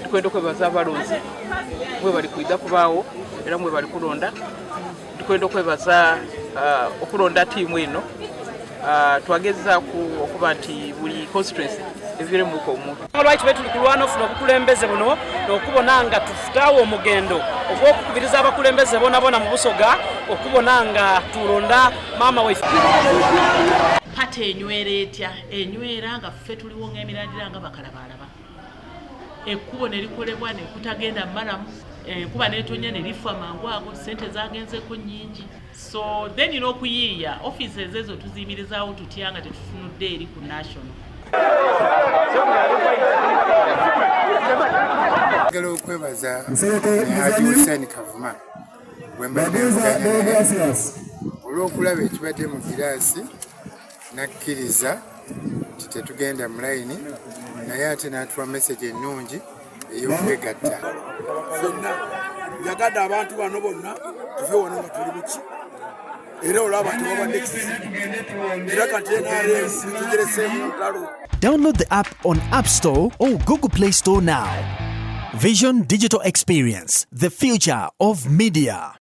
Tukwenda okwebaza abalonzi mwe bali kuidha kubaawo era mwe bali kulonda. Tukwenda okwebaza okulonda ttiimu eno. Twagezaako okuba nti buli constituency eviremuko omuntu. Lwaki tuli kulwana ofuna obukulembeze buno n'okubona nga tufutaawo omugendo ogw'okukubiriza abakulembeze bonabona mu Busoga okubona nga tulonda maama waffe. Pate enywera etya? Enywera nga ffe tuliwo ng'emirandira nga bakalabalaba. Ekkubo ne likolebwa ne kutagenda malamu. Kuba n'etonnya ne lifa mangu ago, ssente zagenzeko nnyingi. So then n'okuyiiya offices ezo tuziyimirizaawo tutya nga tetutunudde eri ku national. Ngalo okwebaza Hussein Kavuma bwembadde mvuganya olw'okulaba ekibadde mu giraasi nakkiriza nti tetugenda mu layini naye ate n'atuwa message ennungi ey'okwegatta. Ffenna njagadde abantu bano bonna tuve wano nga tuli buki era olaba tebabadde era kati NRM tugereseemu ntalo. Download the app on App Store or Google Play Store now. Vision Digital Experience, the future of media.